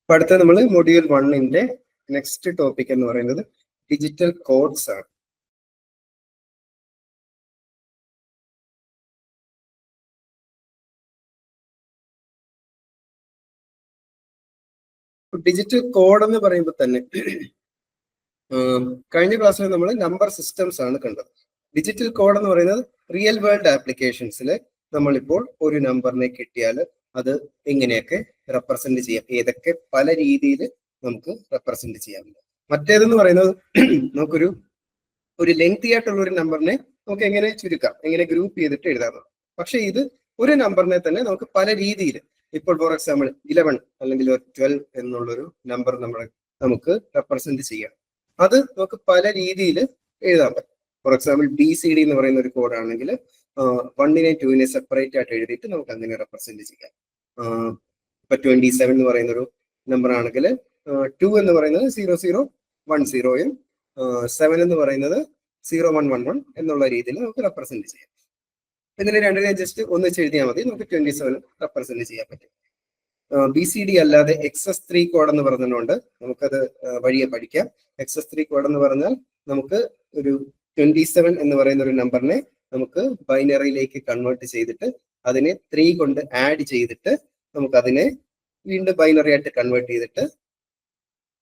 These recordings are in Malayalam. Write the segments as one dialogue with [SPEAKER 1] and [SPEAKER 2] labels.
[SPEAKER 1] അപ്പൊ അടുത്ത നമ്മൾ മൊഡ്യൂൾ 1 നെക്സ്റ്റ് ടോപ്പിക് എന്ന് പറയുന്നത് ഡിജിറ്റൽ കോഡ്സ് ആണ്. ഡിജിറ്റൽ കോഡ് എന്ന് പറയുമ്പോൾ തന്നെ കഴിഞ്ഞ ക്ലാസ്സിൽ നമ്മൾ നമ്പർ സിസ്റ്റംസ് ആണ് കണ്ടത്. ഡിജിറ്റൽ കോഡ് എന്ന് പറയുന്നത് റിയൽ വേൾഡ് ആപ്ലിക്കേഷൻസിൽ നമ്മളിപ്പോൾ ഒരു നമ്പറിനെ കിട്ടിയാൽ അത് എങ്ങനെയൊക്കെ റെപ്രസെന്റ് ചെയ്യാം, ഏതൊക്കെ പല രീതിയിൽ നമുക്ക് റെപ്രസെന്റ് ചെയ്യാം. മറ്റേതെന്ന് പറയുന്നത് നമുക്കൊരു ലെങ്തി ആയിട്ടുള്ള ഒരു നമ്പറിനെ നമുക്ക് എങ്ങനെ ചുരുക്കാം, എങ്ങനെ ഗ്രൂപ്പ് ചെയ്തിട്ട് എഴുതാം. പക്ഷെ ഇത് ഒരു നമ്പറിനെ തന്നെ നമുക്ക് പല രീതിയിൽ, ഇപ്പോൾ ഫോർ എക്സാമ്പിൾ 11 അല്ലെങ്കിൽ 12 എന്നുള്ളൊരു നമ്പർ നമുക്ക് റെപ്രസെന്റ് ചെയ്യാം. അത് നമുക്ക് പല രീതിയിൽ എഴുതാൻ പറ്റും. ഫോർ എക്സാമ്പിൾ BCD എന്ന് പറയുന്ന ഒരു കോഡ് ആണെങ്കിൽ 1നെ 2നെ സെപ്പറേറ്റ് ആയിട്ട് എഴുതിയിട്ട് നമുക്ക് അങ്ങനെ റെപ്രസെന്റ് ചെയ്യാം. ഇപ്പൊ 27 എന്ന് പറയുന്ന ഒരു നമ്പർ ആണെങ്കിൽ 2 എന്ന് പറയുന്നത് 0010യും 7 എന്ന് പറയുന്നത് 0111 എന്നുള്ള രീതിയിൽ നമുക്ക് റെപ്രസെന്റ് ചെയ്യാം. ഇതിന് രണ്ടിനെ ജസ്റ്റ് ഒന്നിച്ച് എഴുതിയാൽ മതി, നമുക്ക് 27 റെപ്രസെന്റ് ചെയ്യാൻ പറ്റും. BCD അല്ലാതെ XS3 കോഡ് എന്ന് പറഞ്ഞുകൊണ്ട് നമുക്കത് വഴിയെ പഠിക്കാം. XS3 കോഡ് എന്ന് പറഞ്ഞാൽ നമുക്ക് ഒരു 27 എന്ന് പറയുന്ന ഒരു നമ്പറിനെ നമുക്ക് ബൈനറിയിലേക്ക് കൺവേർട്ട് ചെയ്തിട്ട് അതിനെ 3 കൊണ്ട് ആഡ് ചെയ്തിട്ട് നമുക്ക് അതിനെ വീണ്ടും ബൈനറി ആയിട്ട് കൺവേർട്ട് ചെയ്തിട്ട്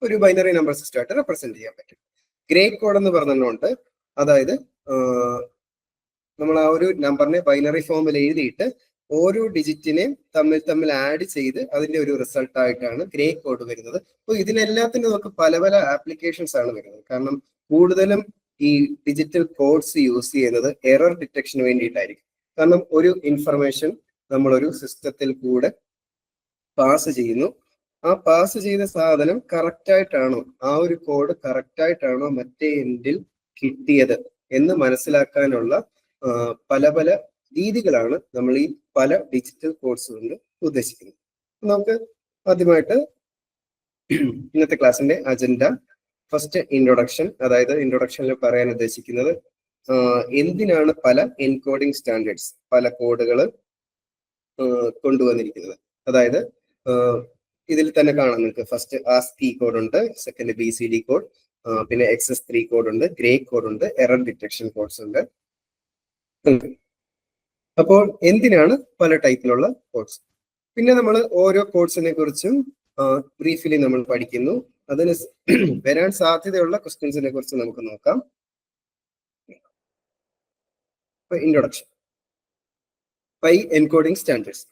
[SPEAKER 1] ഒരു ബൈനറി നമ്പർ സിസ്റ്റം ആയിട്ട് റെപ്രസെന്റ് ചെയ്യാൻ പറ്റും. ഗ്രേ കോഡ് എന്ന് പറഞ്ഞുകൊണ്ട് അതായത് നമ്മൾ ആ ഒരു നമ്പറിനെ ബൈനറി ഫോമിൽ എഴുതിയിട്ട് ഓരോ ഡിജിറ്റിനെയും തമ്മിൽ ആഡ് ചെയ്ത് അതിന്റെ ഒരു റിസൾട്ട് ആയിട്ടാണ് ഗ്രേ കോഡ് വരുന്നത്. അപ്പോൾ ഇതിനെല്ലാത്തിനും നമുക്ക് പല പല ആപ്ലിക്കേഷൻസ് ആണ് വരുന്നത്. കാരണം കൂടുതലും ഈ ഡിജിറ്റൽ കോഡ്സ് യൂസ് ചെയ്യുന്നത് എറർ ഡിറ്റക്ഷന് വേണ്ടിയിട്ടായിരിക്കും. കാരണം ഒരു ഇൻഫർമേഷൻ നമ്മളൊരു സിസ്റ്റത്തിൽ കൂടെ പാസ് ചെയ്യുന്നു, ആ പാസ് ചെയ്ത സാധനം കറക്റ്റ് ആയിട്ടാണോ, ആ ഒരു കോഡ് കറക്റ്റ് ആയിട്ടാണോ മറ്റേ എൻഡിൽ കിട്ടിയത് എന്ന് മനസ്സിലാക്കാനുള്ള പല പല രീതികളാണ് നമ്മൾ ഈ പല ഡിജിറ്റൽ കോഡ്സ് കൊണ്ട് ഉദ്ദേശിക്കുന്നത്. നമുക്ക് ആദ്യമായിട്ട് ഇന്നത്തെ ക്ലാസ്സിന്റെ അജണ്ട, ഫസ്റ്റ് ഇൻട്രൊഡക്ഷൻ. അതായത് ഇൻട്രൊഡക്ഷനിൽ പറയാൻ ഉദ്ദേശിക്കുന്നത് എന്തിനാണ് പല എൻകോഡിംഗ് സ്റ്റാൻഡേർഡ്സ്, പല കോഡുകൾ കൊണ്ടുവന്നിരിക്കുന്നത്. അതായത് ഇതിൽ തന്നെ കാണാം നിങ്ങൾക്ക് ഫസ്റ്റ് ASCII കോഡ് ഉണ്ട്, സെക്കൻഡ് BCD കോഡ്, പിന്നെ XS3 കോഡ് ഉണ്ട്, ഗ്രേ കോഡ് ഉണ്ട്, എറർ ഡിറ്റക്ഷൻ കോഡ്സ് ഉണ്ട്. അപ്പോൾ എന്തിനാണ് പല ടൈപ്പിലുള്ള കോഡ്സ്? പിന്നെ നമ്മൾ ഓരോ കോഡ്സിനെ കുറിച്ചും ബ്രീഫ്ലി നമ്മൾ പഠിക്കുന്നു. അതിന് വരാൻ സാധ്യതയുള്ള ക്വസ്റ്റ്യൻസിനെ കുറിച്ച് നമുക്ക് നോക്കാം. Introduction. Pi encoding standards.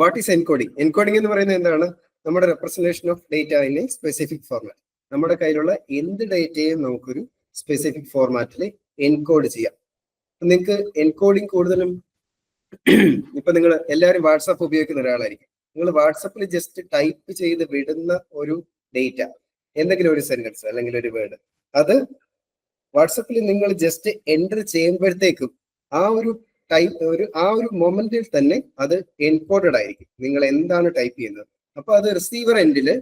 [SPEAKER 1] What is encoding? Encoding എന്ന് പറയുന്നത് എന്താണ്? നമ്മുടെ representation of data in A specific format. നമ്മുടെ കയ്യിലുള്ള എന്ത് ഡേറ്റയും നമുക്കൊരു സ്പെസിഫിക് ഫോർമാറ്റിൽ എൻകോഡ് ചെയ്യാം. നിങ്ങൾക്ക് എൻകോഡിംഗ് കൂടുതലും ഇപ്പൊ നിങ്ങൾ എല്ലാവരും വാട്സാപ്പ് ഉപയോഗിക്കുന്ന ഒരാളായിരിക്കും. നിങ്ങൾ വാട്സാപ്പിൽ ജസ്റ്റ് ടൈപ്പ് ചെയ്ത് വിടുന്ന ഒരു ഡേറ്റ, എന്തെങ്കിലും ഒരു സെന്റൻസ് അല്ലെങ്കിൽ ഒരു വേർഡ്, അത് വാട്സാപ്പിൽ നിങ്ങൾ ജസ്റ്റ് എൻ്റർ ചെയ്യുമ്പോഴത്തേക്കും ആ ഒരു മൊമെന്റിൽ തന്നെ അത് എൻകോഡഡ് ആയിരിക്കും, നിങ്ങൾ എന്താണ് ടൈപ്പ് ചെയ്യുന്നത്. അപ്പൊ അത് റിസീവർ എൻഡില്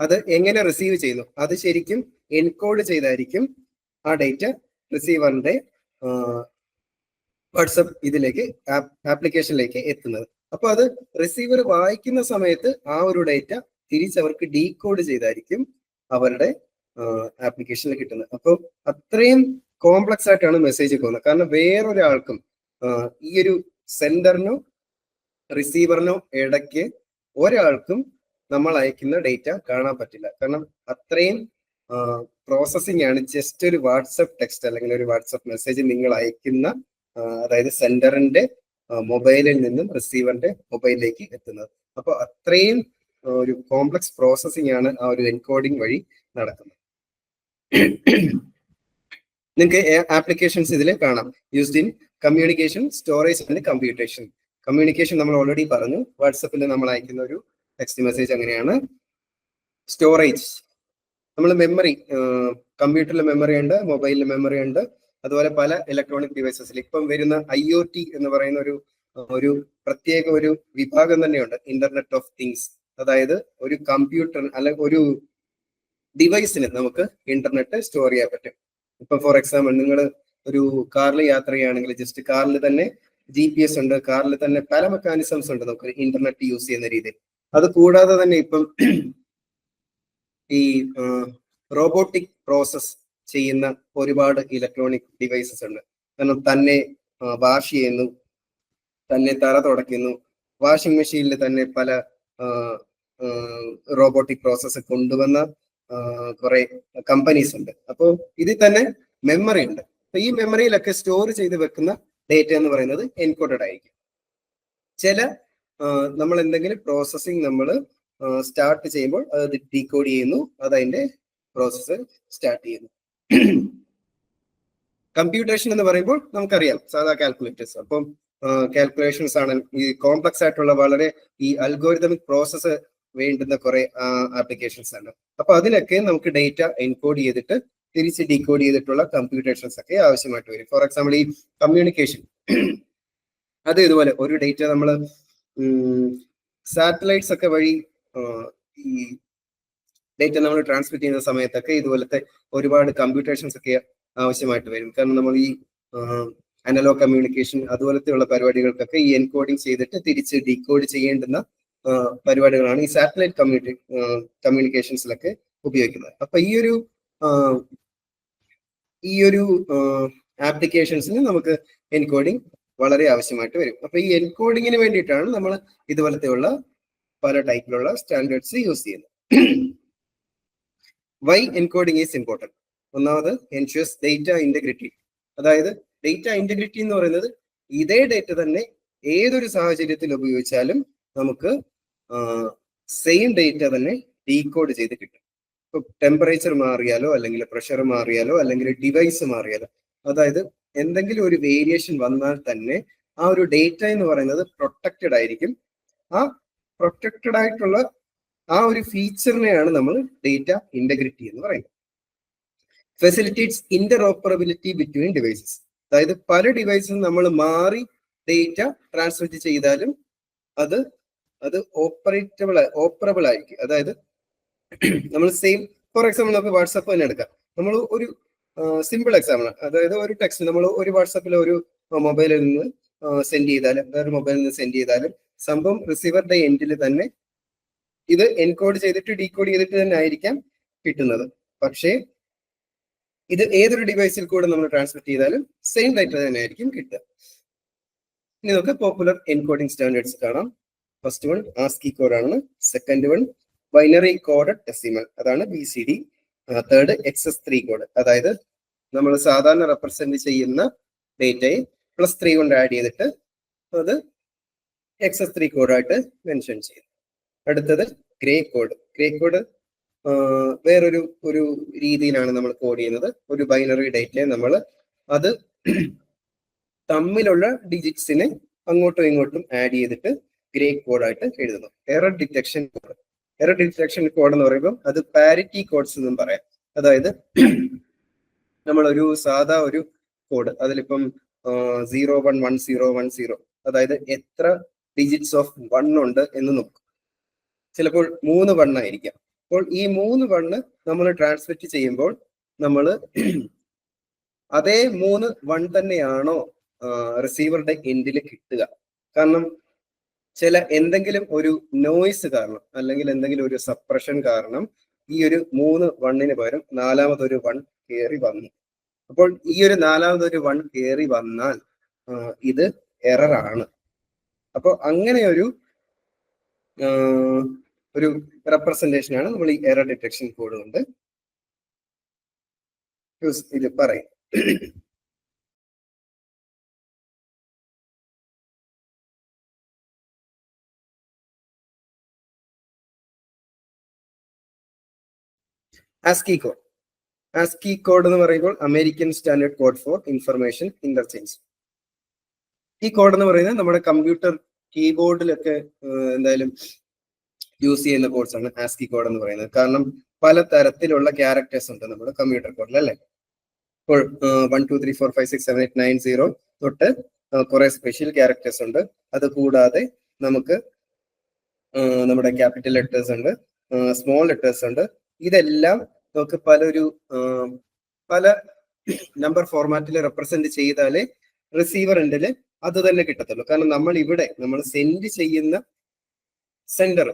[SPEAKER 1] അത് എങ്ങനെ റിസീവ് ചെയ്യുന്നു, അത് ശരിക്കും എൻകോഡ് ചെയ്തായിരിക്കും ആ ഡേറ്റ റിസീവറിന്റെ വാട്സപ്പ് ഇതിലേക്ക് ആപ്ലിക്കേഷനിലേക്ക് എത്തുന്നത്. അപ്പൊ അത് റിസീവർ വായിക്കുന്ന സമയത്ത് ആ ഒരു ഡേറ്റ തിരിച്ചവർക്ക് ഡീകോഡ് ചെയ്തായിരിക്കും അവരുടെ ആപ്ലിക്കേഷനിൽ കിട്ടുന്നത്. അപ്പൊ അത്രയും കോംപ്ലക്സ് ആയിട്ടാണ് മെസ്സേജ് പോകുന്നത്. കാരണം വേറൊരാൾക്കും ഈ ഒരു സെൻഡറിനോ റിസീവറിനോ ഇടയ്ക്ക് ഒരാൾക്കും നമ്മൾ അയക്കുന്ന ഡേറ്റ കാണാൻ പറ്റില്ല. കാരണം അത്രയും പ്രോസസ്സിംഗ് ആണ് ജസ്റ്റ് ഒരു വാട്സപ്പ് ടെക്സ്റ്റ് അല്ലെങ്കിൽ ഒരു വാട്സപ്പ് മെസ്സേജ് നിങ്ങൾ അയക്കുന്ന, അതായത് സെൻഡറിന്റെ മൊബൈലിൽ നിന്നും റിസീവറിന്റെ മൊബൈലിലേക്ക് എത്തുന്നത്. അപ്പൊ അത്രയും ഒരു കോംപ്ലക്സ് പ്രോസസ്സിംഗ് ആണ് ആ ഒരു എൻകോഡിംഗ് വഴി നടക്കുന്നത്. നിങ്ങൾക്ക് ആപ്ലിക്കേഷൻസ് ഇതിൽ കാണാം. Used in communication, storage and computation. Communication നമ്മൾ ഓൾറെഡി പറഞ്ഞു, വാട്സപ്പിൽ നമ്മൾ അയക്കുന്ന ഒരു ടെക്സ്റ്റ് മെസ്സേജ് അങ്ങനെയാണ്. സ്റ്റോറേജ്, നമ്മൾ മെമ്മറി, കമ്പ്യൂട്ടറിൽ മെമ്മറി ഉണ്ട്, മൊബൈലിൽ മെമ്മറി ഉണ്ട്, അതുപോലെ പല ഇലക്ട്രോണിക് ഡിവൈസസിൽ ഇപ്പം വരുന്ന IoT എന്ന് പറയുന്ന ഒരു പ്രത്യേക ഒരു വിഭാഗം തന്നെയുണ്ട്, ഇന്റർനെറ്റ് ഓഫ് തിങ്സ്. അതായത് ഒരു കമ്പ്യൂട്ടർ അല്ലെങ്കിൽ ഒരു ഡിവൈസിന് നമുക്ക് ഇന്റർനെറ്റ് സ്റ്റോർ ചെയ്യാൻ പറ്റും. ഇപ്പൊ ഫോർ എക്സാമ്പിൾ നിങ്ങൾ ഒരു കാറിൽ യാത്ര ചെയ്യുകയാണെങ്കിൽ ജസ്റ്റ് കാറിൽ തന്നെ GPS ഉണ്ട്, കാറിൽ തന്നെ പല മെക്കാനിസംസ് ഉണ്ട് നമുക്ക് ഇന്റർനെറ്റ് യൂസ് ചെയ്യുന്ന രീതിയിൽ. അത് കൂടാതെ തന്നെ ഇപ്പം ഈ റോബോട്ടിക് പ്രോസസ് ചെയ്യുന്ന ഒരുപാട് ഇലക്ട്രോണിക് ഡിവൈസസ് ഉണ്ട്. കാരണം തന്നെ വാഷ് ചെയ്യുന്നു, തന്നെ തല തുടയ്ക്കുന്നു, വാഷിംഗ് മെഷീനിൽ തന്നെ പല റോബോട്ടിക് പ്രോസസ്സ് കൊണ്ടുവന്ന കുറെ കമ്പനീസ് ഉണ്ട്. അപ്പോൾ ഇതിൽ തന്നെ മെമ്മറി ഉണ്ട്. അപ്പൊ ഈ മെമ്മറിയിലൊക്കെ സ്റ്റോർ ചെയ്ത് വെക്കുന്ന ഡേറ്റ എന്ന് പറയുന്നത് എൻകോഡഡ് ആയിരിക്കും. ചില നമ്മൾ എന്തെങ്കിലും പ്രോസസ്സിങ് നമ്മൾ സ്റ്റാർട്ട് ചെയ്യുമ്പോൾ അത് ഡീകോഡ് ചെയ്യുന്നു, അത് അതിന്റെ പ്രോസസ്സ് സ്റ്റാർട്ട് ചെയ്യുന്നു. കമ്പ്യൂട്ടേഷൻ എന്ന് പറയുമ്പോൾ നമുക്കറിയാം സാധാ കാൽക്കുലേറ്റേഴ്സ്. അപ്പം കാൽക്കുലേഷൻസ് ആണ് ഈ കോംപ്ലക്സ് ആയിട്ടുള്ള വളരെ ഈ അൽഗോരിതമിക് പ്രോസസ്സ് വേണ്ടുന്ന കുറെ ആപ്ലിക്കേഷൻസ് ആണ്. അപ്പൊ അതിനൊക്കെ നമുക്ക് ഡേറ്റ എൻകോഡ് ചെയ്തിട്ട് തിരിച്ച് ഡീകോഡ് ചെയ്തിട്ടുള്ള കമ്പ്യൂട്ടേഷൻസ് ഒക്കെ ആവശ്യമായിട്ട് വരും. ഫോർ എക്സാമ്പിൾ ഈ കമ്മ്യൂണിക്കേഷൻ, അത് ഇതുപോലെ ഒരു ഡേറ്റ നമ്മൾ സാറ്റലൈറ്റ്സ് ഒക്കെ വഴി ഈ ഡേറ്റ നമ്മൾ ട്രാൻസ്മിറ്റ് ചെയ്യുന്ന സമയത്തൊക്കെ ഇതുപോലത്തെ ഒരുപാട് കമ്പ്യൂട്ടേഷൻസ് ഒക്കെ ആവശ്യമായിട്ട് വരും. കാരണം നമ്മൾ ഈ അനലോഗ് കമ്മ്യൂണിക്കേഷൻ അതുപോലത്തെയുള്ള പരിപാടികൾക്കൊക്കെ ഈ എൻകോഡിങ് ചെയ്തിട്ട് തിരിച്ച് ഡീകോഡ് ചെയ്യേണ്ടുന്ന പരിപാടികളാണ് ഈ സാറ്റലൈറ്റ് കമ്മ്യൂണിക്കേഷൻസിലൊക്കെ ഉപയോഗിക്കുന്നത്. അപ്പൊ ഈ ഒരു ആപ്ലിക്കേഷൻസിന് നമുക്ക് എൻകോഡിങ് വളരെ ആവശ്യമായിട്ട് വരും. അപ്പൊ ഈ എൻകോഡിങ്ങിന് വേണ്ടിയിട്ടാണ് നമ്മൾ ഇതുപോലത്തെയുള്ള പല ടൈപ്പിലുള്ള സ്റ്റാൻഡേർഡ്സ് യൂസ് ചെയ്യുന്നത്. Why encoding is important? ഒന്നാമത് എൻഷുവേഴ്സ് ഡേറ്റ ഇന്റഗ്രിറ്റി. അതായത് ഡേറ്റ ഇന്റഗ്രിറ്റി എന്ന് പറയുന്നത് ഇതേ ഡേറ്റ തന്നെ ഏതൊരു സാഹചര്യത്തിൽ ഉപയോഗിച്ചാലും നമുക്ക് സെയിം ഡേറ്റ തന്നെ ഡീകോഡ് ചെയ്ത് കിട്ടും. ഇപ്പൊ ടെമ്പറേച്ചർ മാറിയാലോ അല്ലെങ്കിൽ പ്രഷർ മാറിയാലോ അല്ലെങ്കിൽ ഡിവൈസ് മാറിയാലോ, അതായത് എന്തെങ്കിലും ഒരു വേരിയേഷൻ വന്നാൽ തന്നെ ആ ഒരു ഡേറ്റ എന്ന് പറയുന്നത് പ്രൊട്ടക്റ്റഡ് ആയിരിക്കും. ആ പ്രൊട്ടക്റ്റഡ് ആയിട്ടുള്ള ആ ഒരു ഫീച്ചറിനെയാണ് നമ്മൾ ഡേറ്റ ഇന്റഗ്രിറ്റി എന്ന് പറയുന്നത്. Facilitates interoperability between devices. അതായത് പല ഡിവൈസും നമ്മൾ മാറി ഡേറ്റ ട്രാൻസ്മിറ്റ് ചെയ്താലും അത് ഓപ്പറബിൾ ആയിരിക്കും. അതായത് നമ്മൾ സെയിം, ഫോർ എക്സാമ്പിൾ നമുക്ക് വാട്സാപ്പ് തന്നെ എടുക്കാം. നമ്മൾ ഒരു സിമ്പിൾ എക്സാമ്പിൾ ആണ്. അതായത് ഒരു ടെക്സ്റ്റ് നമ്മൾ ഒരു വാട്സാപ്പിൽ ഒരു മൊബൈലിൽ നിന്ന് സെൻഡ് ചെയ്താലും വേറെ മൊബൈലിൽ നിന്ന് സെൻഡ് ചെയ്താലും സംഭവം റിസീവറുടെ എൻഡിൽ തന്നെ ഇത് എൻകോഡ് ചെയ്തിട്ട് ഡീകോഡ് ചെയ്തിട്ട് തന്നെ ആയിരിക്കാം കിട്ടുന്നത്. പക്ഷേ ഇത് ഏതൊരു ഡിവൈസിൽ കൂടെ നമ്മൾ ട്രാൻസ്മിറ്റ് ചെയ്താലും സെയിം ഡേറ്റ തന്നെ ആയിരിക്കും കിട്ടുക. ഇനി നമുക്ക് പോപ്പുലർ എൻകോഡിംഗ് സ്റ്റാൻഡേർഡ്സ് കാണാം. ഫസ്റ്റ് വൺ ആസ്കി കോഡ് ആണ്. Second one binary coded decimal, അതാണ് BCD. തേർഡ് XS3 കോഡ്, അതായത് നമ്മൾ സാധാരണ റെപ്രസെന്റ് ചെയ്യുന്ന ഡേറ്റയെ +3 കൊണ്ട് ആഡ് ചെയ്തിട്ട് അത് XS3 കോഡായിട്ട് മെൻഷൻ ചെയ്യും. അടുത്തത് ഗ്രേ കോഡ്. ഗ്രേ കോഡ് വേറൊരു രീതിയിലാണ് നമ്മൾ കോഡ് ചെയ്യുന്നത്. ഒരു ബൈനറി ഡേറ്റയെ നമ്മൾ അത് തമ്മിലുള്ള ഡിജിറ്റ്സിനെ അങ്ങോട്ടും ഇങ്ങോട്ടും ആഡ് ചെയ്തിട്ട് ഗ്രേ കോഡായിട്ട് എഴുതുന്നു. Error detection code. Error detection code എന്ന് പറയുമ്പോൾ അത് പാരിറ്റി കോഡ്സ് എന്നും പറയാം. അതായത് നമ്മൾ ഒരു സാധാ ഒരു കോഡ് അതിലിപ്പം 011010, അതായത് എത്ര ഡിജിറ്റ്സ് ഓഫ് 1 ഉണ്ട് എന്ന് നോക്കും. ചിലപ്പോൾ 3 1 ആയിരിക്കാം. അപ്പോൾ ഈ 3 1 നമ്മൾ ട്രാൻസ്മിറ്റ് ചെയ്യുമ്പോൾ നമ്മൾ അതേ 3 1 തന്നെയാണോ റിസീവറുടെ എൻഡിൽ കിട്ടുക? കാരണം എന്തെങ്കിലും ഒരു നോയ്സ് കാരണം അല്ലെങ്കിൽ എന്തെങ്കിലും ഒരു സപ്രഷൻ കാരണം ഈ ഒരു 3 1 പകരം നാലാമതൊരു 1 കയറി വന്നു. അപ്പോൾ ഈ ഒരു നാലാമതൊരു 1 കയറി വന്നാൽ ഇത് എറർ ആണ്. അപ്പോൾ അങ്ങനെ ഒരു റെപ്രസെന്റേഷൻ ആണ് നമ്മൾ ഈ എറർ ഡിറ്റക്ഷൻ കോഡ് കൊണ്ട് ഇത് പറയും. ASCII code. ആസ്കി കോഡ് എന്ന് പറയുമ്പോൾ American standard code for information interchange. ഈ കോഡ് എന്ന് പറയുന്നത് നമ്മുടെ കമ്പ്യൂട്ടർ കീബോർഡിലൊക്കെ എന്തായാലും യൂസ് ചെയ്യുന്ന കോഡ്സ് ആണ് ആസ്കി കോഡ് എന്ന് പറയുന്നത്. കാരണം പല തരത്തിലുള്ള ക്യാരക്ടേഴ്സ് ഉണ്ട് നമ്മുടെ കമ്പ്യൂട്ടർ കോഡിൽ, അല്ലേ? ഇപ്പോൾ 1 2 3 4 5 6 7 8 9 0 തൊട്ട് കുറെ സ്പെഷ്യൽ ക്യാരക്ടേഴ്സ് ഉണ്ട്. അത് കൂടാതെ നമുക്ക് നമ്മുടെ ക്യാപിറ്റൽ ലെറ്റേഴ്സ് ഉണ്ട്, സ്മോൾ ലെറ്റേഴ്സ് ഉണ്ട്. ഇതെല്ലാം നമുക്ക് പല നമ്പർ ഫോർമാറ്റിൽ റെപ്രസെന്റ് ചെയ്താലേ റിസീവർ എൻഡിൽ അത് തന്നെ കിട്ടത്തുള്ളൂ. കാരണം നമ്മൾ സെൻഡ് ചെയ്യുന്ന സെൻഡർ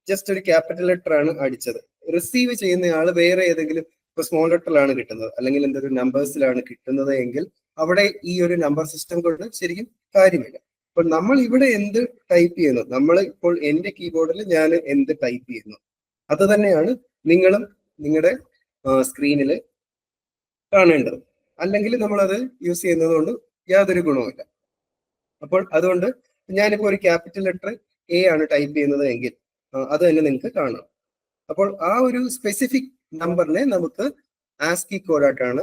[SPEAKER 1] ജസ്റ്റ് ഒരു ക്യാപിറ്റൽ ലെറ്റർ ആണ് അടിച്ചത്. റിസീവ് ചെയ്യുന്നയാൾ വേറെ ഏതെങ്കിലും ഇപ്പൊ സ്മോൾ ലെറ്ററിലാണ് കിട്ടുന്നത്, അല്ലെങ്കിൽ എന്തൊരു നമ്പേഴ്സിലാണ് കിട്ടുന്നത് എങ്കിൽ അവിടെ ഈ ഒരു നമ്പർ സിസ്റ്റം കൊണ്ട് ശരിക്കും കാര്യമില്ല. അപ്പൊ നമ്മൾ ഇവിടെ എന്ത് ടൈപ്പ് ചെയ്യുന്നു, നമ്മൾ ഇപ്പോൾ എന്റെ കീബോർഡിൽ ഞാൻ എന്ത് ടൈപ്പ് ചെയ്യുന്നു അത് തന്നെയാണ് നിങ്ങളും നിങ്ങളുടെ സ്ക്രീനിൽ കാണേണ്ടത്. അല്ലെങ്കിൽ നമ്മളത് യൂസ് ചെയ്യുന്നത് കൊണ്ട് യാതൊരു ഗുണവുമില്ല. അപ്പോൾ അതുകൊണ്ട് ഞാനിപ്പോൾ ഒരു ക്യാപിറ്റൽ ലെറ്റർ എ ആണ് ടൈപ്പ് ചെയ്യുന്നത് എങ്കിൽ അത് തന്നെ നിങ്ങൾക്ക് കാണാം. അപ്പോൾ ആ ഒരു സ്പെസിഫിക് നമ്പറിനെ നമുക്ക് ആസ്കി കോഡായിട്ടാണ്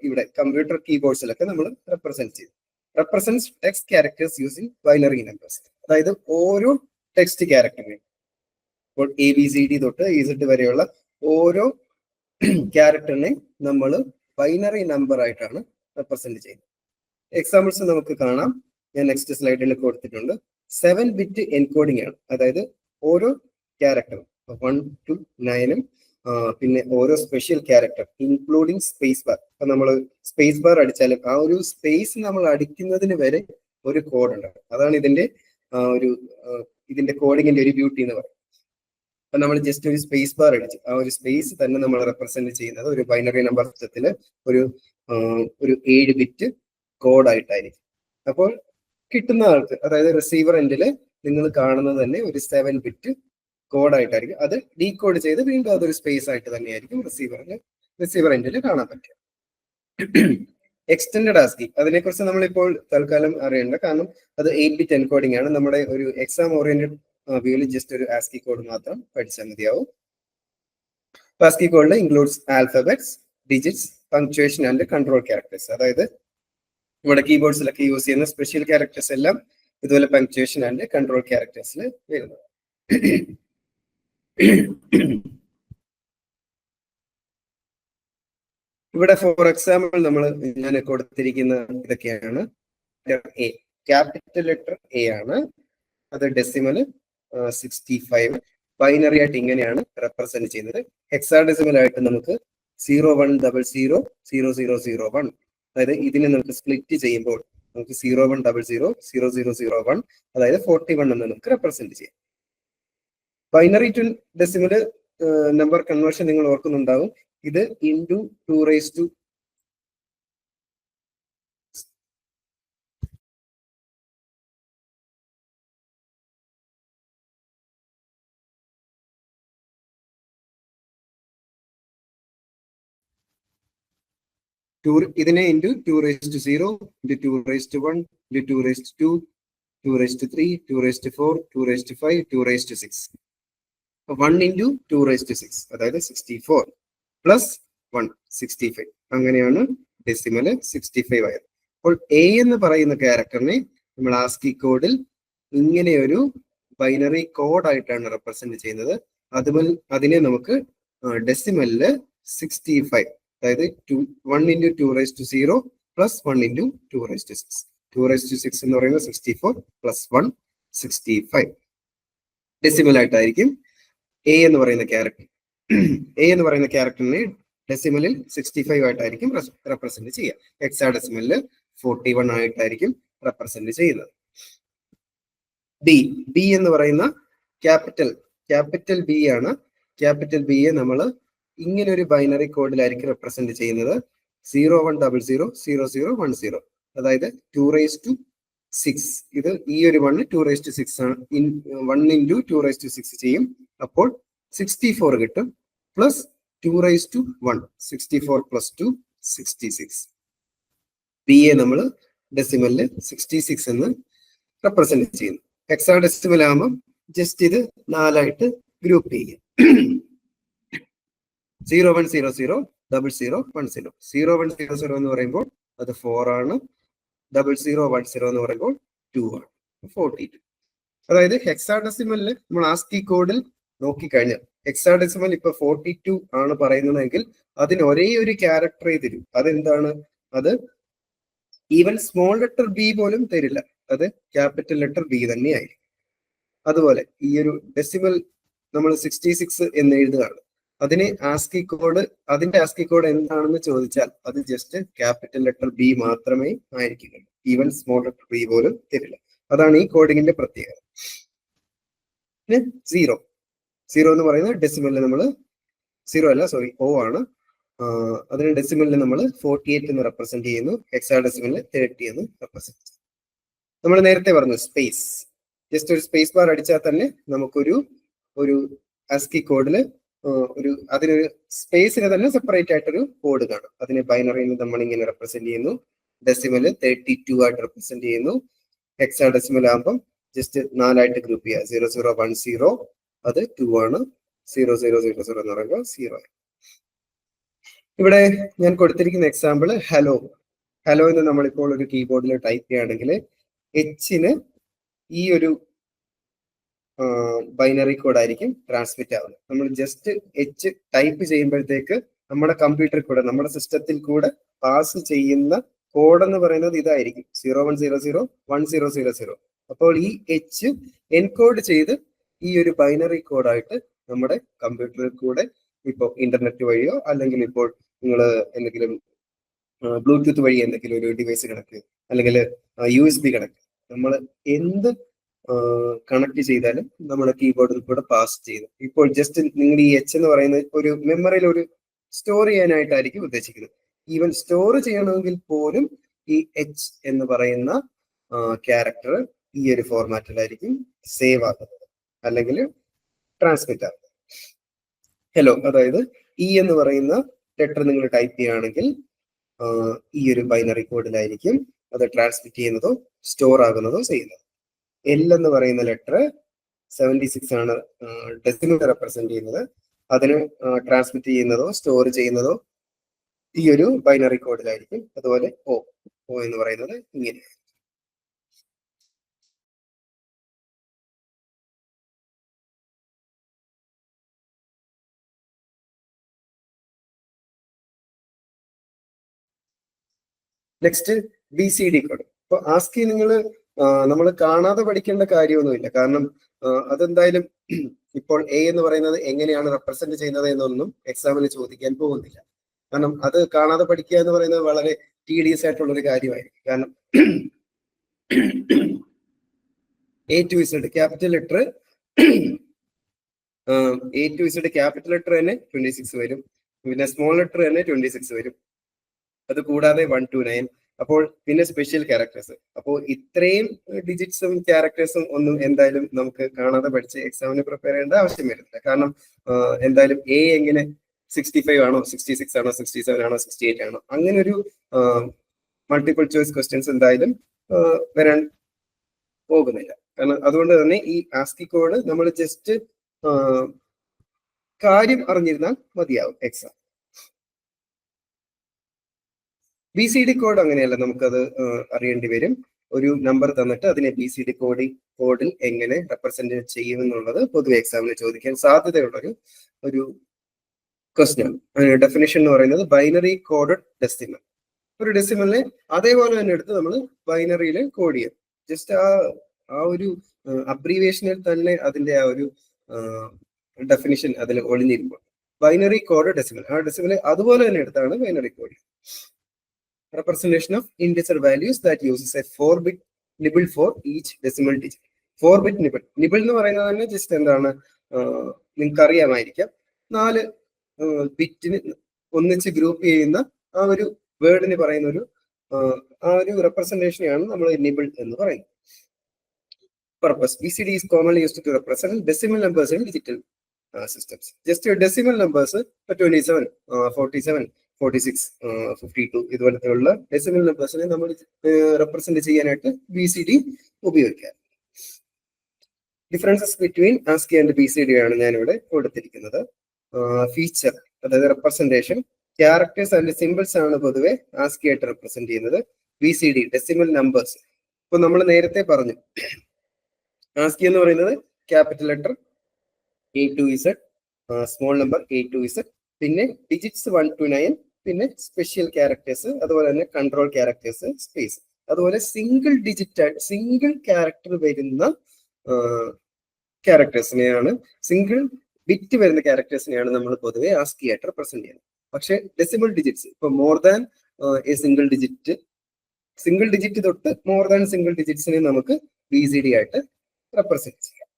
[SPEAKER 1] ഇവിടെ കമ്പ്യൂട്ടർ കീബോർഡ്സിലൊക്കെ നമ്മൾ റെപ്രസെന്റ് ചെയ്യും. Represents text characters using binary numbers. അതായത് ഓരോ ടെക്സ്റ്റ് ക്യാരക്ടറിനെയും, ഇപ്പോൾ ABCD തൊട്ട് EZ വരെയുള്ള ഓരോ ക്യാരക്ടറിനെ നമ്മൾ ബൈനറി നമ്പർ ആയിട്ടാണ് റെപ്രസെന്റ് ചെയ്യുന്നത്. എക്സാമ്പിൾസ് നമുക്ക് കാണാം. ഞാൻ നെക്സ്റ്റ് സ്ലൈഡിൽ കൊടുത്തിട്ടുണ്ട്. 7-bit എൻകോഡിംഗ് ആണ്. അതായത് ഓരോ ക്യാരക്ടറും 1 to 9 പിന്നെ ഓരോ special character including space bar. അപ്പൊ നമ്മൾ സ്പേസ് ബാർ അടിച്ചാലും ആ ഒരു സ്പേസ് നമ്മൾ അടിക്കുന്നതിന് വരെ ഒരു കോഡ് ഉണ്ട്. അതാണ് ഇതിന്റെ കോഡിങ്ങിന്റെ ഒരു ബ്യൂട്ടി എന്ന് പറയുന്നത്. അപ്പൊ നമ്മൾ ജസ്റ്റ് ഒരു സ്പേസ് ബാർ അടിച്ചു, ആ ഒരു സ്പേസ് തന്നെ നമ്മൾ റെപ്രസെന്റ് ചെയ്യുന്നത് ഒരു ബൈനറി നമ്പർ സിസ്റ്റത്തിൽ ഒരു 7-bit കോഡായിട്ടായിരിക്കും. അപ്പോൾ കിട്ടുന്ന ആൾക്ക്, അതായത് റിസീവർ എൻഡിൽ നിങ്ങൾ കാണുന്നത് തന്നെ ഒരു 7-bit കോഡായിട്ടായിരിക്കും. അത് ഡീകോഡ് ചെയ്ത് വീണ്ടും അതൊരു സ്പേസ് ആയിട്ട് തന്നെയായിരിക്കും റിസീവർ എൻഡിൽ കാണാൻ പറ്റുക. എക്സ്റ്റെൻഡഡ് ആസ്കി, അതിനെക്കുറിച്ച് നമ്മളിപ്പോൾ തൽക്കാലം അറിയേണ്ട, കാരണം അത് 8-bit എൻകോഡിംഗ് ആണ്. നമ്മുടെ ഒരു എക്സാം ഓറിയന്റഡ് വ്യൂവിൽ ജസ്റ്റ് ഒരു ആസ്കി കോഡ് മാത്രം പഠിച്ചാൽ മതിയാവും. ആസ്കി കോഡിൽ includes alphabets, digits, punctuation and control characters. അതായത് നമ്മുടെ കീബോർഡ്സിലൊക്കെ യൂസ് ചെയ്യുന്ന സ്പെഷ്യൽ ക്യാരക്ടേഴ്സ് എല്ലാം ഇതുപോലെ പങ്ക്ച്വേഷൻ ആൻഡ് കൺട്രോൾ ക്യാരക്ടേഴ്സിൽ വരുന്നത്. ഇവിടെ ഫോർ എക്സാമ്പിൾ ഞാൻ കൊടുത്തിരിക്കുന്ന ഇതൊക്കെയാണ്. എ, ക്യാപിറ്റൽ ലെറ്റർ എ ആണ്. അത് ഡെസിമൽ 65 ബൈനറി ആയിട്ട് ഇങ്ങനെയാണ് റെപ്രസെന്റ് ചെയ്യുന്നത്. ഹെക്സാഡെസിമൽ ആയിട്ട് നമുക്ക് 01000001, അതായത് ഇതിനെ നമുക്ക് സ്പ്ലിറ്റ് ചെയ്യുമ്പോൾ നമുക്ക് 01000001, അതായത് 41 എന്ന് നമുക്ക് റെപ്രസെന്റ് ചെയ്യാം. Binary to decimal number conversion നിങ്ങൾ ഓർക്കുന്നുണ്ടാവും. ഇത് ഇൻറ്റു 2 ഇതിനെ into 2 into 2 into 1 into 2 into 2 2 3 2 4 2 5 2 1 into 2 അതായത് 64 പ്ലസ് 1 65. അങ്ങനെയാണ് ഡെസിമൽ 65 ആയത്. അപ്പോൾ എ എന്ന് പറയുന്ന ക്യാരക്ടറിനെ നമ്മൾ ആസ്കി കോഡിൽ ഇങ്ങനെ ഒരു ബൈനറി കോഡായിട്ടാണ് റെപ്രസെന്റ് ചെയ്യുന്നത്. അതിനെ നമുക്ക് ഡെസിമലില് 65, അതായത് 1 into 2 പ്ലസ് 1 into 2 2 എന്ന് പറയുന്നത് 64 പ്ലസ് 1 65 ഡെസിമൽ ആയിട്ടായിരിക്കും എ എന്ന് പറയുന്ന ക്യാരക്ടറിനെ ഡെസിമലിൽ 65 ആയിട്ടായിരിക്കും റെപ്രസെന്റ് ചെയ്യുക. ഹെക്സാഡെസിമലിൽ 41 ആയിട്ടായിരിക്കും റെപ്രസെന്റ് ചെയ്യുന്നത്. ബി എന്ന് പറയുന്ന ക്യാപിറ്റൽ ബി ആണ്. ക്യാപിറ്റൽ ബിയെ നമ്മൾ ഇങ്ങനെ ഒരു ബൈനറി കോഡിലായിരിക്കും റെപ്രസെന്റ് ചെയ്യുന്നത്. 01000010, അതായത് 2 6. ഇത് ഈ ഒരു 1 2 6 ആണ്. 1 into 2 6 ചെയ്യും. അപ്പോൾ 64 കിട്ടും. Plus 2 1, 64 plus 2 66. ബി എ നമ്മൾ ഡെസിമലില് 66 എന്ന് റെപ്രസെന്റ് ചെയ്യുന്നു. ഹെക്സാഡെസിമൽ ആകുമ്പോൾ ജസ്റ്റ് ഇത് 4 ആയിട്ട് ഗ്രൂപ്പ് ചെയ്യും. 01000010, 0100 എന്ന് പറയുമ്പോൾ അത് 4 ആണ്. 0010 എന്ന് പറയുമ്പോൾ 2 ആണ്. 42. അതായത് ഹെക്സാഡെസിമലില് നമ്മൾ ആസ്കി കോഡിൽ നോക്കിക്കഴിഞ്ഞാൽ ഹെക്സാഡെസിമൽ ഇപ്പൊ 42 ആണ് പറയുന്നതെങ്കിൽ അതിന് ഒരേ ഒരു ക്യാരക്ടറേ തരും. അതെന്താണ്? അത് ഈവൻ സ്മോൾ ലെറ്റർ ബി പോലും തരില്ല. അത് ക്യാപിറ്റൽ ലെറ്റർ ബി തന്നെയായിരിക്കും. അതുപോലെ ഈ ഒരു ഡെസിമൽ നമ്മൾ 66 എന്ന് എഴുതുകയാണ്. അതിന്റെ ആസ്കി കോഡ് എന്താണെന്ന് ചോദിച്ചാൽ അത് ജസ്റ്റ് ക്യാപിറ്റൽ ലെറ്റർ ബി മാത്രമേ ആയിരിക്കുകയുള്ളൂ. ഈവൻ സ്മോൾ ലെറ്റർ ബി പോലും തരില്ല. അതാണ് ഈ കോഡിങ്ങിന്റെ പ്രത്യേകത. പിന്നെ സീറോ എന്ന് പറയുന്നത് ഡെസിമലിൽ നമ്മൾ O ആണ്. അതിന് ഡെസിമലിൽ നമ്മൾ 48 എന്ന് റെപ്രസെന്റ് ചെയ്യുന്നു, ഹെക്സാഡെസിമലിൽ 30 എന്ന് റെപ്രസെന്റ് ചെയ്യുന്നു. നമ്മൾ നേരത്തെ പറഞ്ഞു സ്പേസ്, ജസ്റ്റ് ഒരു സ്പേസ് ബാർ അടിച്ചാൽ തന്നെ നമുക്കൊരു ASCII കോഡിൽ അതിനൊരു സ്പേസിന് തന്നെ സെപ്പറേറ്റ് ആയിട്ടൊരു കോഡ് കാണും. അതിന് ബൈനറിയിൽ നമ്മൾ ഇങ്ങനെ റെപ്രസെന്റ് ചെയ്യുന്നു, ഡെസിമല് 32 ആയിട്ട് റെപ്രസെന്റ് ചെയ്യുന്നു, ഹെക്സാഡെസിമൽ ആകുമ്പം ജസ്റ്റ് 4 ആയിട്ട് ഗ്രൂപ്പ് ചെയ്യുക. 0010 അത് 2 ആണ്, 0000 എന്ന് പറയുമ്പോൾ 0. ഇവിടെ ഞാൻ കൊടുത്തിരിക്കുന്ന എക്സാമ്പിൾ ഹലോ എന്ന് നമ്മളിപ്പോൾ ഒരു കീബോർഡിൽ ടൈപ്പ് ചെയ്യുകയാണെങ്കിൽ Hന് ഈ ഒരു ബൈനറി കോഡ് ആയിരിക്കും ട്രാൻസ്മിറ്റ് ആവുന്നത്. നമ്മൾ ജസ്റ്റ് H ടൈപ്പ് ചെയ്യുമ്പോഴത്തേക്ക് നമ്മുടെ കമ്പ്യൂട്ടറിൽ കൂടെ, നമ്മുടെ സിസ്റ്റത്തിൽ കൂടെ പാസ് ചെയ്യുന്ന കോഡ് എന്ന് പറയുന്നത് ഇതായിരിക്കും, 01001000. അപ്പോൾ ഈ H എൻകോഡ് ചെയ്ത് ഈ ഒരു ബൈനറി കോഡായിട്ട് നമ്മുടെ കമ്പ്യൂട്ടറിൽ കൂടെ ഇപ്പോൾ ഇന്റർനെറ്റ് വഴിയോ അല്ലെങ്കിൽ ഇപ്പോൾ നിങ്ങൾ എന്തെങ്കിലും ബ്ലൂടൂത്ത് വഴി എന്തെങ്കിലും ഒരു ഡിവൈസ് കണക്ട് അല്ലെങ്കിൽ USB കണക്ട്, നമ്മൾ എന്ത് കണക്ട് ചെയ്താലും നമ്മുടെ കീബോർഡിൽ കൂടെ പാസ് ചെയ്തു. ഇപ്പോൾ ജസ്റ്റ് നിങ്ങൾ ഈ H എന്ന് പറയുന്നത് ഒരു മെമ്മറിയിൽ ഒരു സ്റ്റോർ ചെയ്യാനായിട്ടായിരിക്കും ഉദ്ദേശിക്കുന്നത്. ഈവൻ സ്റ്റോർ ചെയ്യണമെങ്കിൽ പോലും ഈ H എന്ന് പറയുന്ന ക്യാരക്ടർ ഈ ഒരു ഫോർമാറ്റിലായിരിക്കും സേവ് ആകുന്നത് അല്ലെങ്കിൽ ട്രാൻസ്മിറ്റ് ആകുന്നത്. ഹലോ, അതായത് E എന്ന് പറയുന്ന ലെറ്റർ നിങ്ങൾ ടൈപ്പ് ചെയ്യുകയാണെങ്കിൽ ഈ ഒരു ബൈനറി കോഡിലായിരിക്കും അത് ട്രാൻസ്മിറ്റ് ചെയ്യുന്നതോ സ്റ്റോർ ആകുന്നതോ ചെയ്യുന്നത്. L എന്ന് പറയുന്ന ലെറ്റർ 76 ആണ് ഡെസിമൽ റെപ്രസെന്റ് ചെയ്യുന്നത്. അതിന് ട്രാൻസ്മിറ്റ് ചെയ്യുന്നതോ സ്റ്റോർ ചെയ്യുന്നതോ ഈ ഒരു ബൈനറി കോഡിലായിരിക്കും. അതുപോലെ O എന്ന് പറയുന്നത് ഇങ്ങനെ. Next BCD code. ഇപ്പൊ ASCII നമ്മൾ കാണാതെ പഠിക്കേണ്ട കാര്യമൊന്നുമില്ല, കാരണം അതെന്തായാലും ഇപ്പോൾ A എന്ന് പറയുന്നത് എങ്ങനെയാണ് റെപ്രസെന്റ് ചെയ്യുന്നത് എന്നൊന്നും എക്സാമിന് ചോദിക്കാൻ പോകുന്നില്ല. കാരണം അത് കാണാതെ പഠിക്കുക എന്ന് പറയുന്നത് വളരെ tedious ആയിട്ടുള്ള ഒരു കാര്യമായിരിക്കും. കാരണം A to Z capital letter A to Z capital letter തന്നെ 26 വരും, പിന്നെ സ്മോൾ ലെറ്റർ തന്നെ 26 വരും, അത് കൂടാതെ 1 to 9. അപ്പോൾ പിന്നെ സ്പെഷ്യൽ ക്യാരക്ടേഴ്സ്. അപ്പോൾ ഇത്രയും ഡിജിറ്റ്സും ക്യാരക്ടേഴ്സും ഒന്നും എന്തായാലും നമുക്ക് കാണാതെ പഠിച്ച് എക്സാമിന് പ്രിപ്പയർ ചെയ്യേണ്ട ആവശ്യം വരുന്നില്ല. കാരണം എന്തായാലും A എങ്ങനെ 65 ആണോ, 66 ആണോ, 67 ആണോ, 68 ആണോ, അങ്ങനെ ഒരു മൾട്ടിപ്പിൾ ചോയ്സ് ക്വസ്റ്റ്യൻസ് എന്തായാലും വരാൻ പോകുന്നില്ല. കാരണം അതുകൊണ്ട് തന്നെ ഈ ASCII കോഡ് നമ്മൾ ജസ്റ്റ് കാര്യം അറിഞ്ഞിരുന്നാൽ മതിയാവും എക്സാം. BCD കോഡ് അങ്ങനെയല്ല, നമുക്കത് അറിയേണ്ടി വരും. ഒരു നമ്പർ തന്നിട്ട് അതിനെ BCD കോഡിൽ എങ്ങനെ റെപ്രസെന്റ് ചെയ്യുമെന്നുള്ളത് പൊതുവെ എക്സാമിന് ചോദിക്കാൻ സാധ്യതയുള്ള ഒരു ക്വസ്റ്റ്യൻ ആണ്. അതിന്റെ ഡെഫിനേഷൻ എന്ന് പറയുന്നത് ബൈനറി കോഡഡ് ഡെസിമൽ. ഒരു ഡെസിമലിനെ അതേപോലെ തന്നെ എടുത്ത് നമ്മൾ ബൈനറിയിൽ കോഡ് ചെയ്യും. ജസ്റ്റ് ആ ഒരു അബ്രീവേഷനിൽ തന്നെ അതിന്റെ ആ ഒരു ഡെഫിനിഷൻ അതിൽ ഒളിഞ്ഞിരിക്കും. ബൈനറി കോഡ് ഡെസിമൽ, ആ ഡെസിമൽ അതുപോലെ തന്നെ എടുത്താണ് binary code. Representation of integer values that uses a 4-bit nibble for each decimal digit. 4-bit nibble. Nibble എന്ന് പറയുന്നത് തന്നെ ജസ്റ്റ് എന്താണ്, നിങ്ങൾക്ക് അറിയാമായിരിക്കാം, 4 ബിറ്റിന് ഒന്നിച്ച് ഗ്രൂപ്പ് ചെയ്യുന്ന ആ ഒരു വേർഡിന് പറയുന്ന ആ ഒരു റെപ്രസെന്റേഷനെയാണ് നമ്മൾ നിബിൾ എന്ന് പറയുന്നത്. Purpose. BCD is commonly used to represent decimal numbers in digital systems. Just decimal numbers 27, 47, 46, 52 ഇതുപോലത്തെയുള്ള decimal നമ്പേഴ്സിനെ നമ്മൾ റെപ്രസെന്റ് ചെയ്യാനായിട്ട് BCD ഉപയോഗിക്കാം. Differences between ASCII and BCD ആണ് ഞാനിവിടെ കൊടുത്തിരിക്കുന്നത്. ഫീച്ചർ, അതായത് റെപ്രസെന്റേഷൻ, ക്യാരക്ടേഴ്സ് ആൻഡ് സിമ്പിൾസ് ആണ് പൊതുവെ ASCII ആയിട്ട് റെപ്രസെന്റ് ചെയ്യുന്നത്. BCD decimal numbers. ഇപ്പൊ നമ്മൾ നേരത്തെ പറഞ്ഞു ASCII എന്ന് പറയുന്നത് capital letter A to Z, small number A to Z, പിന്നെ ഡിജിറ്റ്സ് 1 to 9, പിന്നെ സ്പെഷ്യൽ ക്യാരക്ടേഴ്സ്, അതുപോലെ തന്നെ കൺട്രോൾ ക്യാരക്ടേഴ്സ്, സ്പേസ്. അതുപോലെ സിംഗിൾ ക്യാരക്ടർ വരുന്ന ക്യാരക്ടേഴ്സിനെയാണ്, സിംഗിൾ ബിറ്റ് വരുന്ന ക്യാരക്ടേഴ്സിനെയാണ് നമ്മൾ പൊതുവെ ASCII ആയിട്ട് റെപ്രസെന്റ് ചെയ്യുന്നത്. പക്ഷെ ഡെസിമൽ ഡിജിറ്റ്സ്, ഇപ്പൊ more than A single digit single digit തൊട്ട് മോർ ദാൻ സിംഗിൾ ഡിജിറ്റ്സിനെ നമുക്ക് BCD ആയിട്ട് റെപ്രസെന്റ് ചെയ്യാം.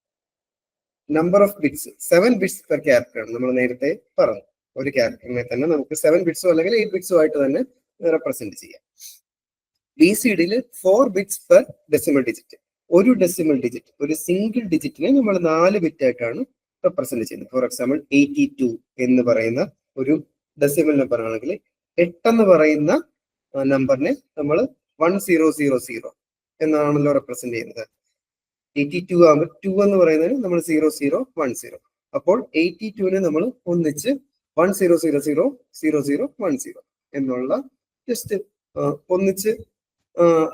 [SPEAKER 1] Number of bits 7 bits per character ആണ് നമ്മൾ നേരത്തെ പറഞ്ഞു. ഒരു ക്യാരക്ടറിനെ തന്നെ നമുക്ക് 7 ബിറ്റ്സോ അല്ലെങ്കിൽ 8 ബിറ്റ്സോ ആയിട്ട് തന്നെ റെപ്രസെന്റ് ചെയ്യാം. BCDയിൽ 4 ബിറ്റ്സ് പെർ ഡെസിമൽ ഡിജിറ്റ്. ഒരു ഡെസിമൽ ഡിജിറ്റ്, ഒരു സിംഗിൾ ഡിജിറ്റിനെ നമ്മൾ 4 ബിറ്റ് ആയിട്ടാണ് റെപ്രസെന്റ് ചെയ്യുന്നത്. ഫോർ എക്സാമ്പിൾ 82 എന്ന് പറയുന്ന ഒരു ഡെസിമൽ നമ്പർ ആണെങ്കിൽ 8 എന്ന് പറയുന്ന നമ്പറിനെ നമ്മൾ 1000 എന്നാണല്ലോ റെപ്രസെന്റ് ചെയ്യുന്നത്. 82 ആകുമ്പോൾ 2 എന്ന് പറയുന്നതിന് നമ്മൾ 0010. അപ്പോൾ 82നെ നമ്മൾ ഒന്നിച്ച് 10000010 എന്നുള്ള ജസ്റ്റ് ഒന്നിച്ച്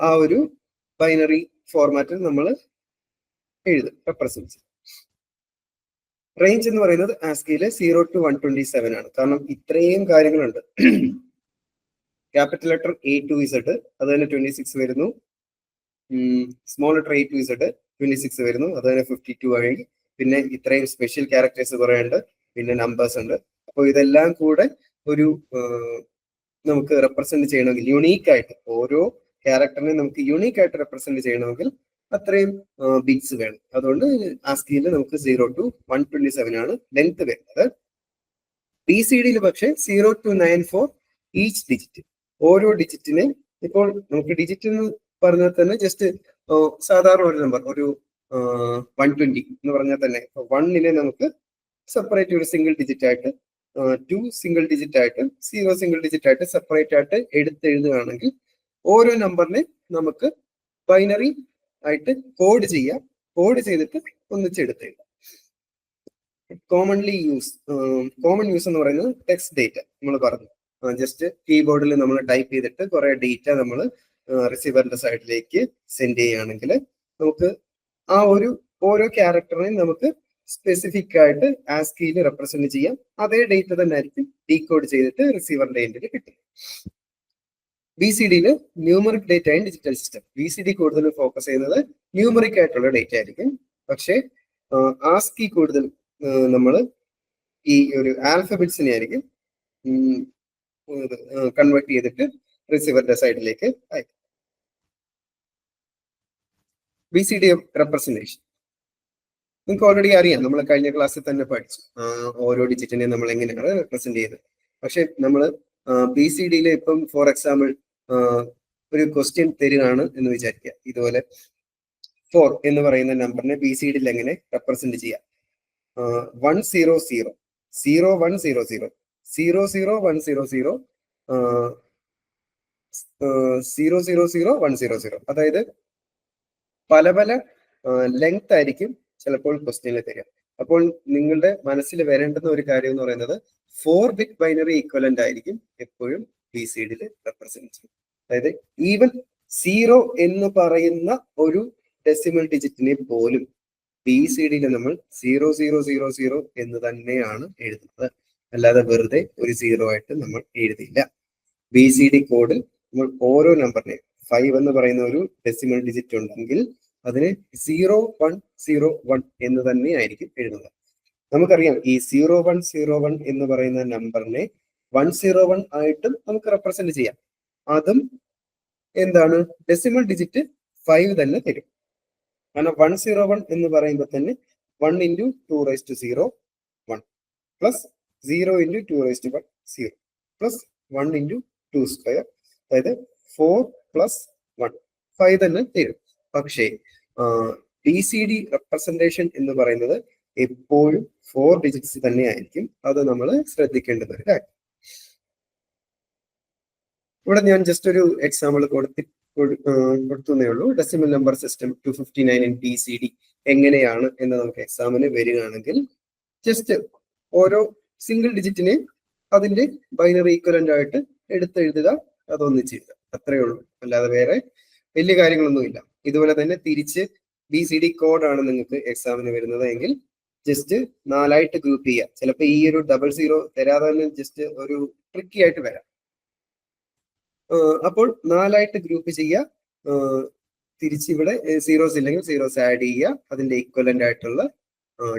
[SPEAKER 1] ആ ഒരു ബൈനറി ഫോർമാറ്റിൽ നമ്മൾ എഴുതും, റെപ്രസെന്റ് ചെയ്യും. റേഞ്ച് എന്ന് പറയുന്നത് ആസ്കിയിലെ 0 to 127 ആണ്. കാരണം ഇത്രയും കാര്യങ്ങളുണ്ട്. Capital letter A to Z അത് തന്നെ 26 വരുന്നു. Small letter A to Z 26 വരുന്നു, അത് തന്നെ 52 ആയി. പിന്നെ ഇത്രയും സ്പെഷ്യൽ ക്യാരക്ടേഴ്സ് കുറെ ഉണ്ട്, പിന്നെ നമ്പേഴ്സ് ഉണ്ട്. അപ്പോൾ ഇതെല്ലാം കൂടെ ഒരു നമുക്ക് റെപ്രസെന്റ് ചെയ്യണമെങ്കിൽ യുണീക്ക് ആയിട്ട്, ഓരോ ക്യാരക്ടറിനെ നമുക്ക് യുണീക്ക് ആയിട്ട് റെപ്രസെന്റ് ചെയ്യണമെങ്കിൽ അത്രയും ബിറ്റ്സ് വേണം. അതുകൊണ്ട് ആസ്കിയിൽ നമുക്ക് 0 to 127 ആണ് ലെങ്ത് വരുന്നത്. BCDയിൽ പക്ഷേ 0 to 94 ഈച്ച് ഡിജിറ്റ്. ഓരോ ഡിജിറ്റിനെ ഇപ്പോൾ നമുക്ക് ഡിജിറ്റ് എന്ന് പറഞ്ഞാൽ തന്നെ ജസ്റ്റ് സാധാരണ ഒരു നമ്പർ, ഒരു 120 എന്ന് പറഞ്ഞാൽ തന്നെ 1നെ നമുക്ക് സെപ്പറേറ്റ് ഒരു സിംഗിൾ ഡിജിറ്റ് ആയിട്ട്, 2 സിംഗിൾ ഡിജിറ്റ് ആയിട്ട്, 0 സിംഗിൾ ഡിജിറ്റ് ആയിട്ട് സെപ്പറേറ്റ് ആയിട്ട് എഴുതുകയാണെങ്കിൽ ഓരോ നമ്പറിനെ നമുക്ക് ബൈനറി ആയിട്ട് കോഡ് ചെയ്യാം. കോഡ് ചെയ്തിട്ട് ഒന്നിച്ചെടുത്ത് എഴുതാം. കോമൺ യൂസ് എന്ന് പറയുന്നത് ടെക്സ്റ്റ് ഡേറ്റ. നമ്മൾ പറഞ്ഞു, ജസ്റ്റ് കീബോർഡിൽ നമ്മൾ ടൈപ്പ് ചെയ്തിട്ട് കുറെ ഡേറ്റ നമ്മൾ റിസീവറിന്റെ സൈഡിലേക്ക് സെൻഡ് ചെയ്യുകയാണെങ്കിൽ നമുക്ക് ആ ഒരു ഓരോ ക്യാരക്ടറിനെയും നമുക്ക് സ്പെസിഫിക് ആയിട്ട് ആസ്കിയിൽ റെപ്രസെന്റ് ചെയ്യാം. അതേ ഡേറ്റ തന്നെ ആയിരിക്കും ഡീകോഡ് ചെയ്തിട്ട് റിസീവറിന്റെ എൻഡിൽ കിട്ടും. BCDയിൽ numeric data and digital system. BCD കൂടുതൽ ഫോക്കസ് ചെയ്യുന്നത് ന്യൂമറിക് ആയിട്ടുള്ള ഡേറ്റ ആയിരിക്കും. പക്ഷേ ആസ്കി കൂടുതൽ നമ്മൾ ഈ ഒരു ആൽഫബറ്റ്സിനെ ആയിരിക്കും കൺവേർട്ട് ചെയ്തിട്ട് റിസീവറിന്റെ സൈഡിലേക്ക് അയക്കും. BCD റെപ്രസെന്റേഷൻ നിങ്ങൾക്ക് ഓൾറെഡി അറിയാം, നമ്മൾ കഴിഞ്ഞ ക്ലാസ്സിൽ തന്നെ പഠിച്ചു ഓരോ ഡിജിറ്റിനെ നമ്മൾ എങ്ങനെയാണ് റെപ്രസെന്റ് ചെയ്യുന്നത്. പക്ഷെ നമ്മൾ BCDയിൽ ഇപ്പം ഫോർ എക്സാമ്പിൾ ഒരു ക്വസ്റ്റ്യൻ തരികയാണ് എന്ന് വിചാരിക്കുക. ഇതുപോലെ 4 എന്ന് പറയുന്ന നമ്പറിനെ BCDയിൽ എങ്ങനെ റെപ്രസെന്റ് ചെയ്യാം? 100 0100 00100 000100. അതായത് പല പല ലെങ്ത് ആയിരിക്കും ചിലപ്പോൾ ക്വസ്റ്റ്യനിൽ തരിക. അപ്പോൾ നിങ്ങളുടെ മനസ്സിൽ വരേണ്ടുന്ന ഒരു കാര്യം എന്ന് പറയുന്നത് 4 ബിറ്റ് ബൈനറി ഈക്വലന്റ് ആയിരിക്കും എപ്പോഴും BCDയിൽ റെപ്രസെന്റ് ചെയ്യും. അതായത് ഈവൻ 0 എന്ന് പറയുന്ന ഒരു ഡെസിമൽ ഡിജിറ്റിനെ പോലും BCDയിൽ നമ്മൾ 0000 എന്ന് തന്നെയാണ് എഴുതുന്നത്. അല്ലാതെ വെറുതെ ഒരു 0 ആയിട്ട് നമ്മൾ എഴുതില്ല. BCD കോഡിൽ നമ്മൾ ഓരോ നമ്പറിനെയും 5 എന്ന് പറയുന്ന ഒരു ഡെസിമൽ ഡിജിറ്റ് ഉണ്ടെങ്കിൽ അതിന് 0101 എന്ന് തന്നെ ആയിരിക്കും എഴുതുന്നത്. നമുക്കറിയാം ഈ 0101 എന്ന് പറയുന്ന നമ്പറിനെ 101 ആയിട്ടും നമുക്ക് റെപ്രസെന്റ് ചെയ്യാം. അതും എന്താണ്, ഡെസിമൽ ഡിജിറ്റ് 5 തന്നെ തരും. കാരണം 101 എന്ന് പറയുമ്പോൾ തന്നെ 1 × 2⁻0 1 പ്ലസ് 0 × 2⁻1 0 പ്ലസ് 1 × 2², അതായത് 4 + 1 5 തന്നെ തരും. പക്ഷേ BCD റെപ്രസെന്റേഷൻ എന്ന് പറയുന്നത് എപ്പോഴും 4 ഡിജിറ്റ്സ് തന്നെ ആയിരിക്കും. അത് നമ്മൾ ശ്രദ്ധിക്കേണ്ടത് ഒരു കാര്യം. ഇവിടെ ഞാൻ ജസ്റ്റ് ഒരു എക്സാമ്പിൾ കൊടുത്തേ ഉള്ളൂ. Decimal number system 259 in BCD എങ്ങനെയാണ് എന്ന് നമുക്ക് എക്സാമിന് വരികയാണെങ്കിൽ ജസ്റ്റ് ഓരോ സിംഗിൾ ഡിജിറ്റിനെ അതിന്റെ ബൈനറി ഈക്വലന്റ് ആയിട്ട് എടുത്തെഴുതുക, അതൊന്നിച്ച് എഴുതുക, അത്രയേ ഉള്ളൂ. അല്ലാതെ വേറെ വലിയ കാര്യങ്ങളൊന്നുമില്ല. ഇതുപോലെ തന്നെ തിരിച്ച് BCD കോഡാണ് നിങ്ങൾക്ക് എക്സാമിന് വരുന്നത് എങ്കിൽ ജസ്റ്റ് 4 ആയിട്ട് ഗ്രൂപ്പ് ചെയ്യുക. ചിലപ്പോൾ ഈ ഒരു 00 തരാതെ തന്നെ ജസ്റ്റ് ഒരു ട്രിക്കി ആയിട്ട് വരാം. അപ്പോൾ 4 ആയിട്ട് ഗ്രൂപ്പ് ചെയ്യുക. തിരിച്ചിവിടെ സീറോസ് ഇല്ലെങ്കിൽ സീറോസ് ആഡ് ചെയ്യുക, അതിന്റെ ഈക്വലന്റ് ആയിട്ടുള്ള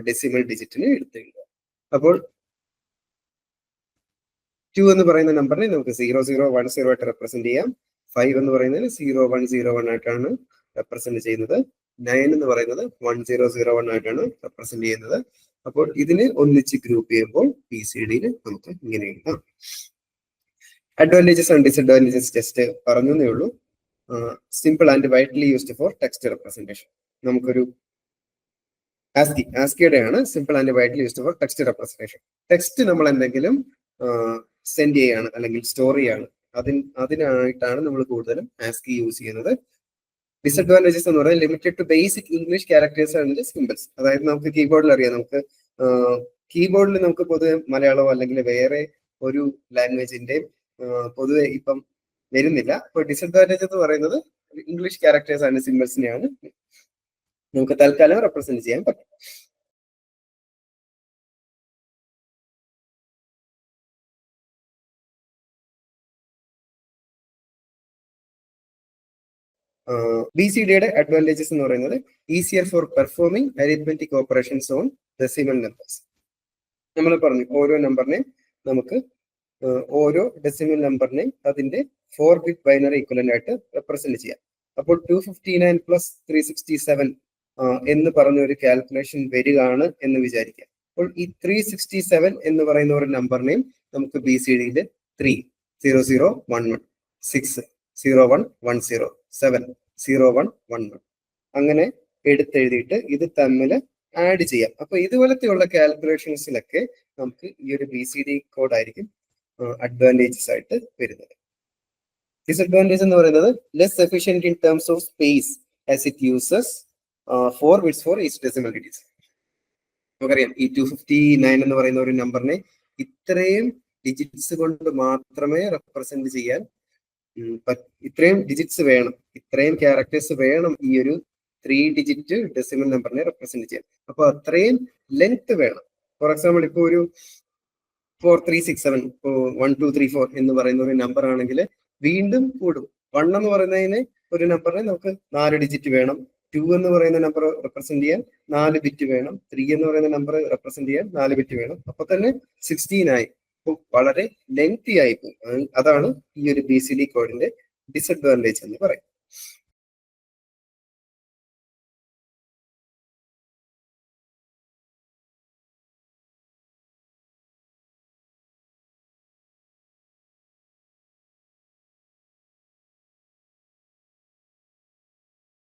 [SPEAKER 1] ഡെസിമൽ ഡിജിറ്റിന് എടുത്തെഴുതുക. അപ്പോൾ 2 എന്ന് പറയുന്ന നമ്പറിനെ നമുക്ക് 0010 ആയിട്ട് റെപ്രസെന്റ് ചെയ്യാം. 5 എന്ന് പറയുന്നത് 0101 ആയിട്ടാണ് റെപ്രസെന്റ് ചെയ്യുന്നത്. 9 എന്ന് പറയുന്നത് 1001 ആയിട്ടാണ് റെപ്രസെന്റ് ചെയ്യുന്നത്. അപ്പോൾ ഇതിന് ഒന്നിച്ച് ഗ്രൂപ്പ് ചെയ്യുമ്പോൾ PCDയിൽ നമുക്ക് ഇങ്ങനെ എഴുതാം. അഡ്വാൻറ്റേജസ് ആൻഡ് ഡിസഡ്വാൻറ്റേജസ് ജസ്റ്റ് പറഞ്ഞേ ഉള്ളൂ. Simple and widely used for text representation. നമുക്കൊരു ആസ്കിയുടെ ആണ് simple and widely used for text representation. Text നമ്മൾ എന്തെങ്കിലും സെൻഡ് ചെയ്യാണ് അല്ലെങ്കിൽ സ്റ്റോർ ചെയ്യാണ്, അതിനായിട്ടാണ് നമ്മൾ കൂടുതലും ആസ്കി യൂസ് ചെയ്യുന്നത്. ഡിസഡ്വാൻറ്റേജസ് എന്ന് പറയുന്നത് limited to basic English characters and symbols. അതായത് നമുക്ക് കീബോർഡിൽ അറിയാം, നമുക്ക് കീബോർഡിൽ നമുക്ക് പൊതുവെ മലയാളമോ അല്ലെങ്കിൽ വേറെ ഒരു ലാംഗ്വേജിന്റെ പൊതുവെ ഇപ്പം വരുന്നില്ല. അപ്പോൾ ഡിസഡ്വാൻറ്റേജ് എന്ന് പറയുന്നത് ഇംഗ്ലീഷ് ക്യാരക്ടേഴ്സ് ആൻഡ് സിമ്പിൾസിനെയാണ് നമുക്ക് തൽക്കാലം റെപ്രസെന്റ് ചെയ്യാൻ പറ്റും. BCDയുടെ അഡ്വാൻറ്റേജസ് എന്ന് പറയുന്നത് easier for performing arithmetic operations on decimal numbers. നമ്മൾ പറഞ്ഞു ഓരോ നമ്പറിനെയും നമുക്ക് ഓരോ ഡെസിമൽ നമ്പറിനെയും അതിന്റെ 4-bit ബൈനറി ഇക്വലന്റ് ആയിട്ട് റെപ്രസെന്റ് ചെയ്യാം. അപ്പോൾ 259 പ്ലസ് 367 എന്ന് പറഞ്ഞ ഒരു കാൽക്കുലേഷൻ വരികയാണ് എന്ന് വിചാരിക്കാം. അപ്പോൾ ഈ 367 എന്ന് പറയുന്ന ഒരു നമ്പറിനെയും നമുക്ക് BCDയിൽ 3 0 0 1 1 6 0 1 1 0 7 0 1 1 1 അങ്ങനെ എടുത്തെഴുതിയിട്ട് ഇത് തമ്മിൽ ആഡ് ചെയ്യാം. അപ്പൊ ഇതുപോലത്തെയുള്ള കാൽക്കുലേഷൻസിലൊക്കെ നമുക്ക് ഈ ഒരു BCD കോഡ് ആയിരിക്കും അഡ്വാൻറ്റേജസ് ആയിട്ട് വരുന്നത്. ഡിസഡ്വാൻറ്റേജ് എന്ന് പറയുന്നത് less efficient in terms of space as it uses 4 bits for each decimal digits. നമുക്കറിയാം ഈ 259 എന്ന് പറയുന്ന ഒരു നമ്പറിനെ ഇത്രയും ഡിജിറ്റ്സ് കൊണ്ട് മാത്രമേ റെപ്രസെന്റ് ചെയ്യാൻ ഇത്രയും ഡിജിറ്റ്സ് വേണം, ഇത്രയും ക്യാരക്ടേഴ്സ് വേണം ഈ ഒരു 3-digit ഡെസിമൽ നമ്പറിനെ റെപ്രസെന്റ് ചെയ്യാൻ. അപ്പൊ അത്രയും ലെങ്ത് വേണം. ഫോർ എക്സാമ്പിൾ ഇപ്പൊ ഒരു 4367 1 2 3 4 എന്ന് പറയുന്ന ഒരു നമ്പർ ആണെങ്കിൽ വീണ്ടും കൂടും. 1 എന്ന് പറയുന്നതിന് ഒരു നമ്പറിനെ നമുക്ക് 4 ഡിജിറ്റ് വേണം. 2 എന്ന് പറയുന്ന നമ്പർ റെപ്രസെന്റ് ചെയ്യാൻ 4 ബിറ്റ് വേണം. 3 എന്ന് പറയുന്ന നമ്പർ റെപ്രസെന്റ് ചെയ്യാൻ 4 ബിറ്റ് വേണം. അപ്പൊ തന്നെ 16 ആയി. വളരെ ലെങ്തി ആയി പോകും. അതാണ് ഈ ഒരു BCD കോഡിന്റെ ഡിസഡ്വാൻറ്റേജ് എന്ന് പറയും.